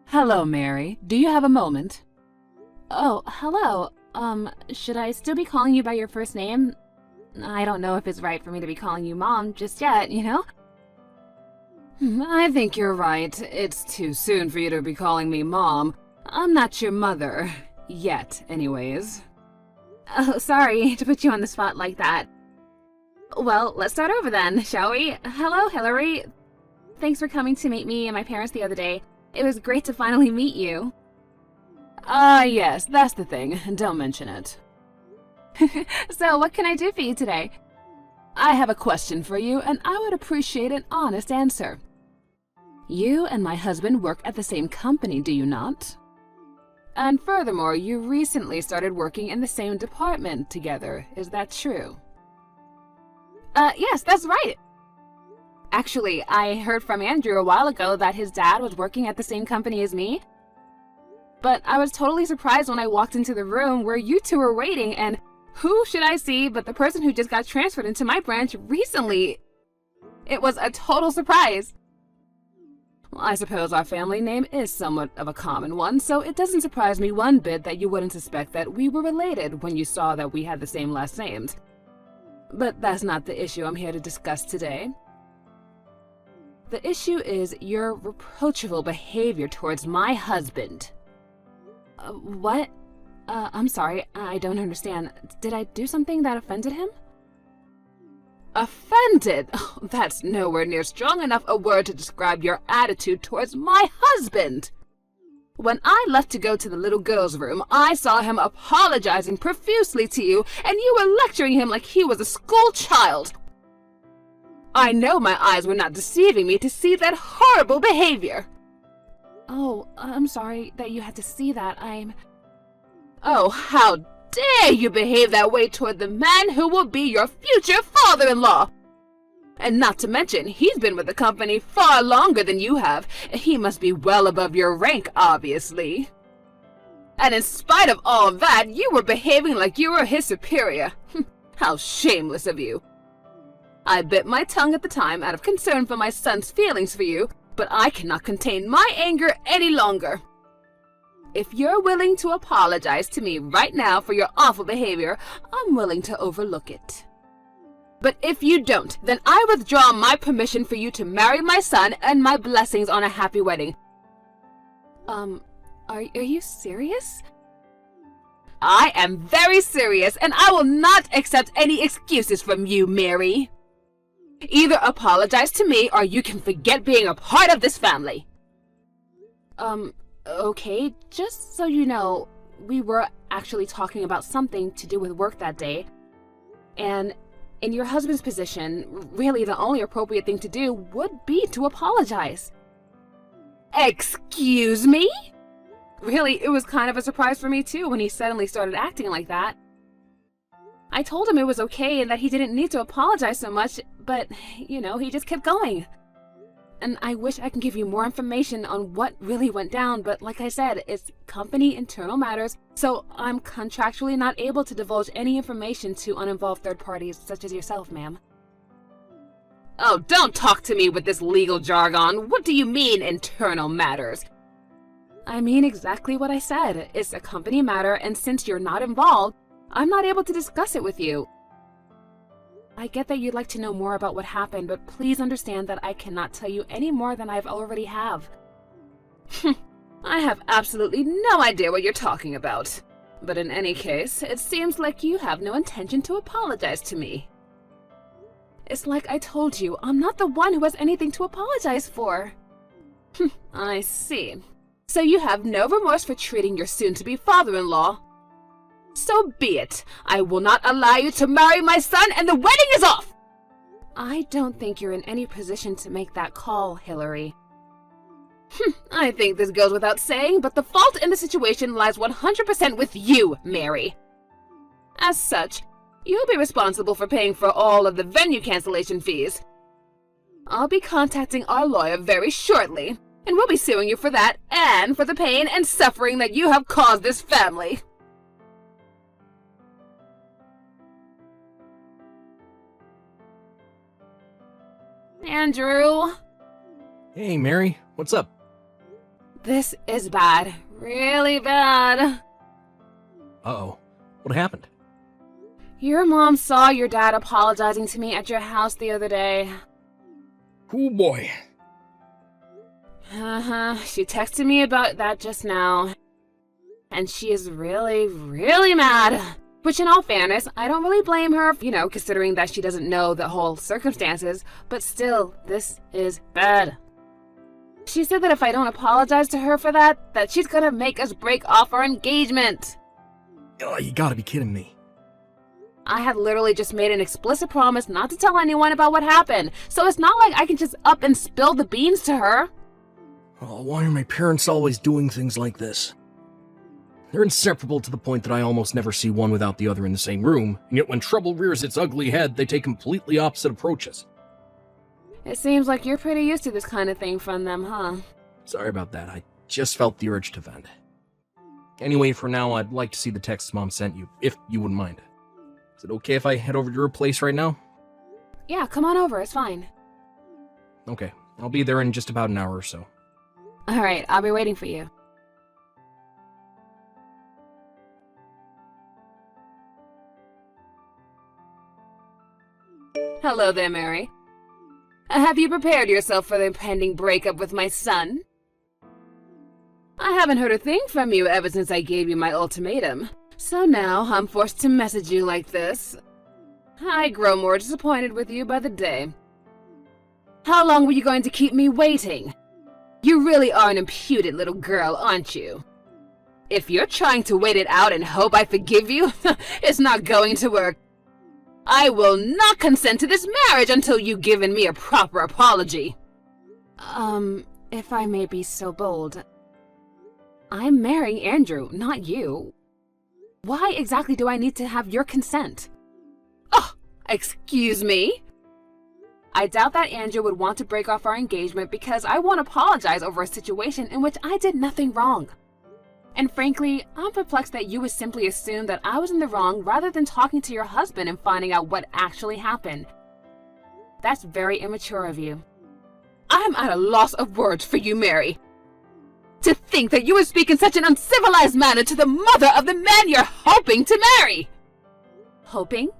Hello, Mary. Do you have a moment? Oh, hello. Should I still be calling you by your first name? I don't know if it's right for me to be calling you Mom just yet, you know? I think you're right. It's too soon for you to be calling me Mom. I'm not your mother. Yet, anyways. Oh, sorry to put you on the spot like that. Well, let's start over then, shall we? Hello, Hillary. Thanks for coming to meet me and my parents the other day. It was great to finally meet you. Yes, that's the thing. Don't mention it. So, what can I do for you today? I have a question for you, and I would appreciate an honest answer. You and my husband work at the same company, do you not? And furthermore, you recently started working in the same department together. Is that true? Yes, that's right. Actually, I heard from Andrew a while ago that his dad was working at the same company as me. But I was totally surprised when I walked into the room where you two were waiting, and who should I see but the person who just got transferred into my branch recently? It was a total surprise. Well, I suppose our family name is somewhat of a common one, so it doesn't surprise me one bit that you wouldn't suspect that we were related when you saw that we had the same last names. But that's not the issue I'm here to discuss today. The issue is your reproachful behavior towards my husband. What? I'm sorry, I don't understand. Did I do something that offended him? Offended? Oh, that's nowhere near strong enough a word to describe your attitude towards my husband. When I left to go to the little girl's room, I saw him apologizing profusely to you, and you were lecturing him like he was a school child. I know my eyes were not deceiving me to see that horrible behavior. Oh, I'm sorry that you had to see that. Oh, how dare you behave that way toward the man who will be your future father-in-law! And not to mention, he's been with the company far longer than you have. He must be well above your rank, obviously. And in spite of all that, you were behaving like you were his superior. How shameless of you. I bit my tongue at the time out of concern for my son's feelings for you, but I cannot contain my anger any longer. If you're willing to apologize to me right now for your awful behavior, I'm willing to overlook it. But if you don't, then I withdraw my permission for you to marry my son and my blessings on a happy wedding. Are you serious? I am very serious, and I will not accept any excuses from you, Mary. Either apologize to me, or you can forget being a part of this family. Okay, just so you know, we were actually talking about something to do with work that day. And in your husband's position, really the only appropriate thing to do would be to apologize. Excuse me? Really, it was kind of a surprise for me too when he suddenly started acting like that. I told him it was okay and that he didn't need to apologize so much, but, you know, he just kept going. And I wish I could give you more information on what really went down, but like I said, it's company internal matters, so I'm contractually not able to divulge any information to uninvolved third parties such as yourself, ma'am. Oh, don't talk to me with this legal jargon. What do you mean, internal matters? I mean exactly what I said. It's a company matter, and since you're not involved, I'm not able to discuss it with you. I get that you'd like to know more about what happened, but please understand that I cannot tell you any more than I've already have. I have absolutely no idea what you're talking about. But in any case, it seems like you have no intention to apologize to me. It's like I told you, I'm not the one who has anything to apologize for. I see. So you have no remorse for treating your soon-to-be father-in-law. So be it. I will not allow you to marry my son, and the wedding is off! I don't think you're in any position to make that call, Hillary. I think this goes without saying, but the fault in the situation lies 100% with you, Mary. As such, you'll be responsible for paying for all of the venue cancellation fees. I'll be contacting our lawyer very shortly, and we'll be suing you for that and for the pain and suffering that you have caused this family. Andrew? Hey, Mary, what's up? This is bad. Really bad. Uh-oh. What happened? Your mom saw your dad apologizing to me at your house the other day. Oh boy. She texted me about that just now. And she is really, really mad. Which, in all fairness, I don't really blame her, considering that she doesn't know the whole circumstances. But still, this is bad. She said that if I don't apologize to her for that she's gonna make us break off our engagement. Oh, you gotta be kidding me. I had literally just made an explicit promise not to tell anyone about what happened, so it's not like I can just up and spill the beans to her. Oh, why are my parents always doing things like this? They're inseparable to the point that I almost never see one without the other in the same room, and yet when trouble rears its ugly head, they take completely opposite approaches. It seems like you're pretty used to this kind of thing from them, huh? Sorry about that, I just felt the urge to vent. Anyway, for now, I'd like to see the texts Mom sent you, if you wouldn't mind. Is it okay if I head over to your place right now? Yeah, come on over, it's fine. Okay, I'll be there in just about an hour or so. Alright, I'll be waiting for you. Hello there, Mary. Have you prepared yourself for the impending breakup with my son? I haven't heard a thing from you ever since I gave you my ultimatum. So now I'm forced to message you like this. I grow more disappointed with you by the day. How long were you going to keep me waiting? You really are an impudent little girl, aren't you? If you're trying to wait it out and hope I forgive you, it's not going to work. I will not consent to this marriage until you've given me a proper apology. If I may be so bold, I'm marrying Andrew, not you. Why exactly do I need to have your consent? Oh, excuse me? I doubt that Andrew would want to break off our engagement because I won't apologize over a situation in which I did nothing wrong. And frankly, I'm perplexed that you would simply assume that I was in the wrong rather than talking to your husband and finding out what actually happened. That's very immature of you. I'm at a loss of words for you, Mary. To think that you would speak in such an uncivilized manner to the mother of the man you're hoping to marry! Hoping?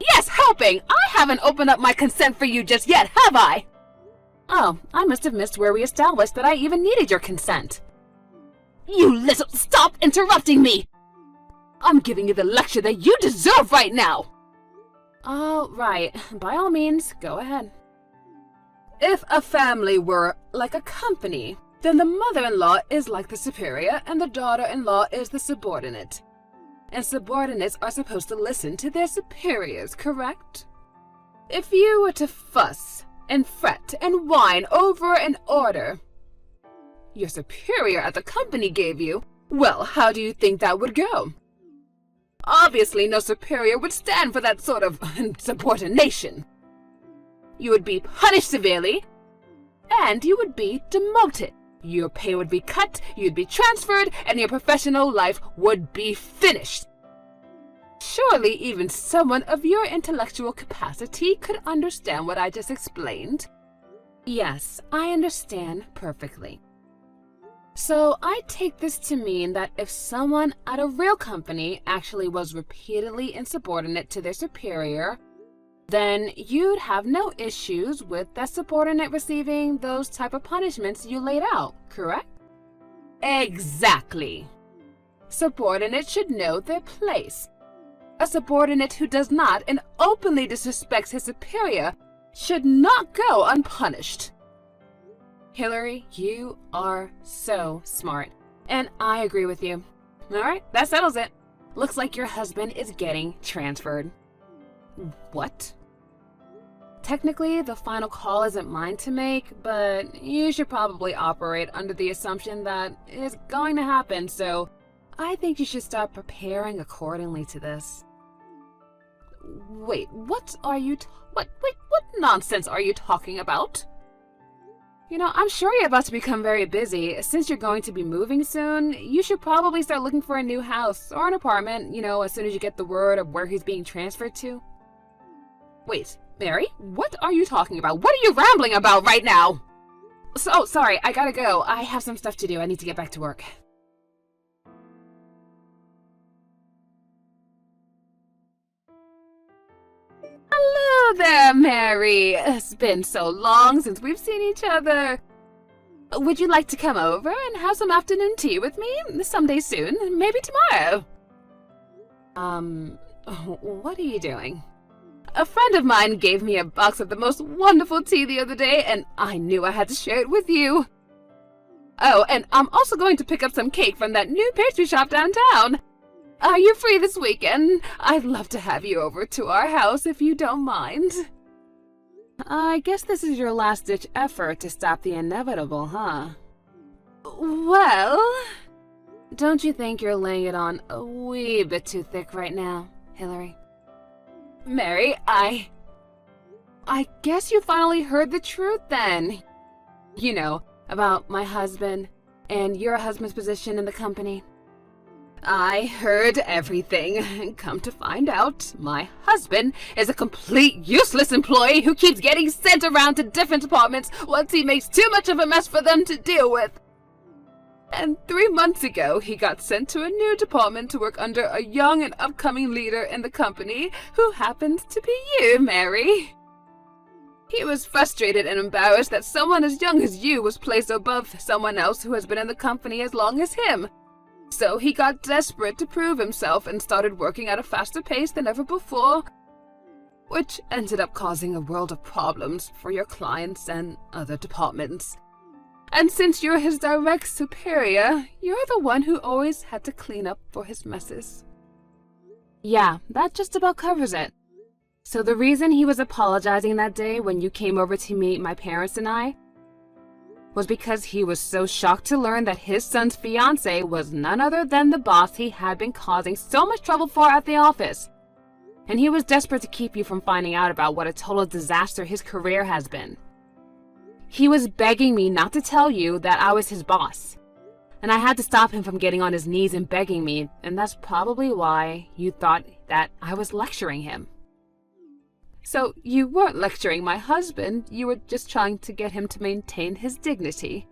Yes, hoping! I haven't opened up my consent for you just yet, have I? Oh, I must have missed where we established that I even needed your consent. You little— Stop interrupting me! I'm giving you the lecture that you deserve right now! Oh, right. By all means, go ahead. If a family were like a company, then the mother-in-law is like the superior and the daughter-in-law is the subordinate. And subordinates are supposed to listen to their superiors, correct? If you were to fuss and fret and whine over an order your superior at the company gave you, well, how do you think that would go? Obviously, no superior would stand for that sort of subordination. You would be punished severely, and you would be demoted. Your pay would be cut, you'd be transferred, and your professional life would be finished. Surely even someone of your intellectual capacity could understand what I just explained. Yes, I understand perfectly. So I take this to mean that if someone at a real company actually was repeatedly insubordinate to their superior, then you'd have no issues with that subordinate receiving those type of punishments you laid out, correct? Exactly. Subordinates should know their place. A subordinate who does not and openly disrespects his superior should not go unpunished. Hillary, you are so smart, and I agree with you. Alright, that settles it. Looks like your husband is getting transferred. What? Technically, the final call isn't mine to make, but you should probably operate under the assumption that it's going to happen, so I think you should start preparing accordingly to this. Wait, what nonsense are you talking about? You know, I'm sure you're about to become very busy. Since you're going to be moving soon, you should probably start looking for a new house or an apartment, as soon as you get the word of where he's being transferred to. Wait, Mary, what are you talking about? What are you rambling about right now? So, sorry, I gotta go. I have some stuff to do. I need to get back to work. Hello there, Mary. It's been so long since we've seen each other. Would you like to come over and have some afternoon tea with me someday soon? Maybe tomorrow. What are you doing? A friend of mine gave me a box of the most wonderful tea the other day, and I knew I had to share it with you. Oh, and I'm also going to pick up some cake from that new pastry shop downtown. Are you free this weekend? I'd love to have you over to our house if you don't mind. I guess this is your last-ditch effort to stop the inevitable, huh? Well, don't you think you're laying it on a wee bit too thick right now, Hillary? Mary, I guess you finally heard the truth then. You know, about my husband and your husband's position in the company. I heard everything. Come to find out, my husband is a complete useless employee who keeps getting sent around to different departments once he makes too much of a mess for them to deal with. And 3 months ago, he got sent to a new department to work under a young and upcoming leader in the company who happens to be you, Mary. He was frustrated and embarrassed that someone as young as you was placed above someone else who has been in the company as long as him. So he got desperate to prove himself and started working at a faster pace than ever before, which ended up causing a world of problems for your clients and other departments. And since you're his direct superior, you're the one who always had to clean up for his messes. Yeah, that just about covers it. So the reason he was apologizing that day when you came over to meet my parents and I was because he was so shocked to learn that his son's fiancée was none other than the boss he had been causing so much trouble for at the office. And he was desperate to keep you from finding out about what a total disaster his career has been. He was begging me not to tell you that I was his boss. And I had to stop him from getting on his knees and begging me, and that's probably why you thought that I was lecturing him. So you weren't lecturing my husband, you were just trying to get him to maintain his dignity.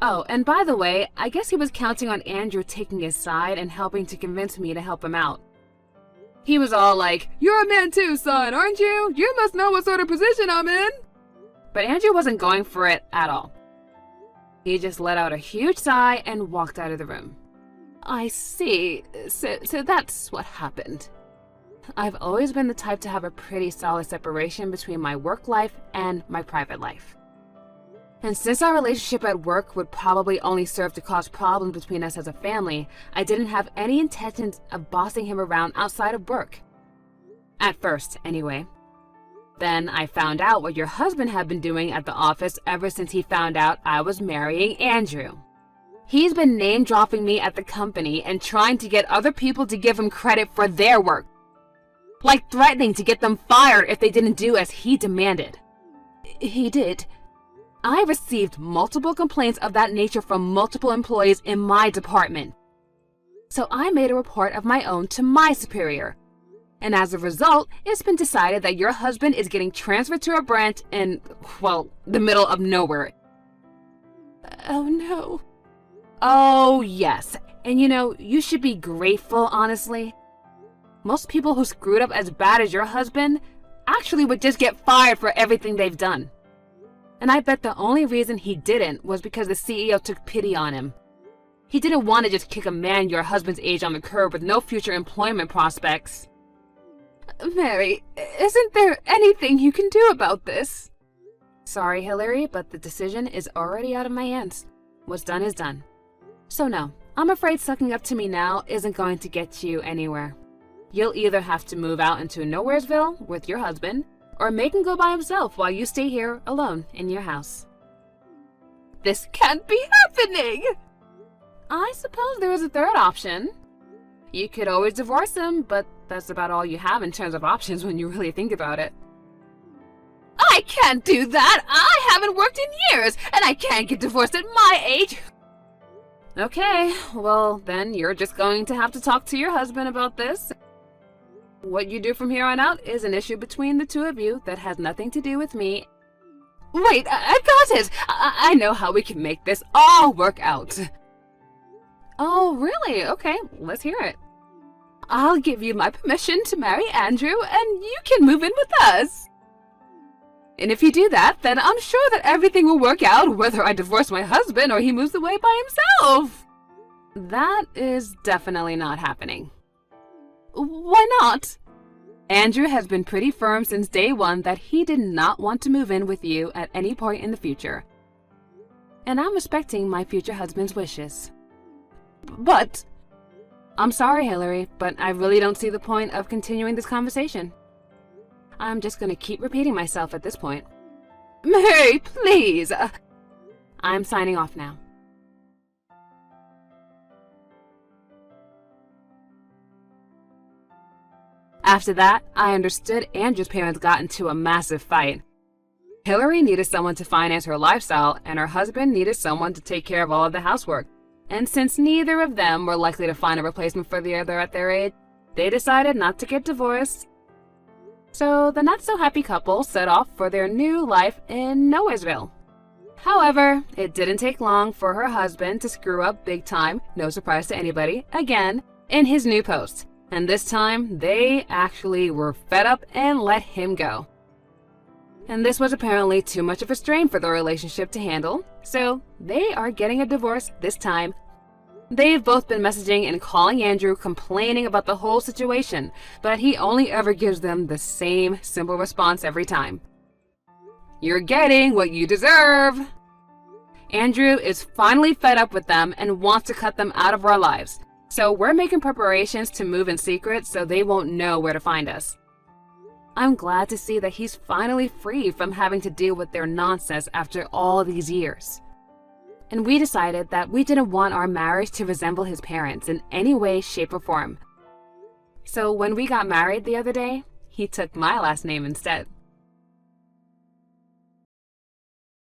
Oh, and by the way, I guess he was counting on Andrew taking his side and helping to convince me to help him out. He was all like, "You're a man too, son, aren't you? You must know what sort of position I'm in." But Andrew wasn't going for it at all. He just let out a huge sigh and walked out of the room. I see. So that's what happened. I've always been the type to have a pretty solid separation between my work life and my private life. And since our relationship at work would probably only serve to cause problems between us as a family, I didn't have any intentions of bossing him around outside of work. At first, anyway. Then I found out what your husband had been doing at the office ever since he found out I was marrying Andrew. He's been name-dropping me at the company and trying to get other people to give him credit for their work. Like threatening to get them fired if they didn't do as he demanded. He did. I received multiple complaints of that nature from multiple employees in my department. So I made a report of my own to my superior. And as a result, it's been decided that your husband is getting transferred to a branch in, well, the middle of nowhere. Oh no. Oh yes. And you know, you should be grateful, honestly. Most people who screwed up as bad as your husband actually would just get fired for everything they've done. And I bet the only reason he didn't was because the CEO took pity on him. He didn't want to just kick a man your husband's age on the curb with no future employment prospects. Mary, isn't there anything you can do about this? Sorry, Hillary, but the decision is already out of my hands. What's done is done. So no, I'm afraid sucking up to me now isn't going to get you anywhere. You'll either have to move out into Nowheresville with your husband, or make him go by himself while you stay here alone in your house. This can't be happening! I suppose there is a third option. You could always divorce him, but that's about all you have in terms of options when you really think about it. I can't do that! I haven't worked in years, and I can't get divorced at my age! Okay, well then you're just going to have to talk to your husband about this. What you do from here on out is an issue between the two of you that has nothing to do with me. Wait, I've got it! I know how we can make this all work out. Oh, really? Okay, let's hear it. I'll give you my permission to marry Andrew, and you can move in with us. And if you do that, then I'm sure that everything will work out, whether I divorce my husband or he moves away by himself. That is definitely not happening. Why not? Andrew has been pretty firm since day one that he did not want to move in with you at any point in the future. And I'm respecting my future husband's wishes. But I'm sorry, Hillary, but I really don't see the point of continuing this conversation. I'm just going to keep repeating myself at this point. Mary, please! I'm signing off now. After that, I understood Andrew's parents got into a massive fight. Hillary needed someone to finance her lifestyle, and her husband needed someone to take care of all of the housework. And since neither of them were likely to find a replacement for the other at their age, they decided not to get divorced. So the not-so-happy couple set off for their new life in Nowheresville. However, it didn't take long for her husband to screw up big time, no surprise to anybody, again, in his new post. And this time, they actually were fed up and let him go. And this was apparently too much of a strain for the relationship to handle, so they are getting a divorce this time. They've both been messaging and calling Andrew complaining about the whole situation, but he only ever gives them the same simple response every time. You're getting what you deserve! Andrew is finally fed up with them and wants to cut them out of our lives, so we're making preparations to move in secret so they won't know where to find us. I'm glad to see that he's finally free from having to deal with their nonsense after all these years. And we decided that we didn't want our marriage to resemble his parents in any way, shape, or form. So when we got married the other day, he took my last name instead.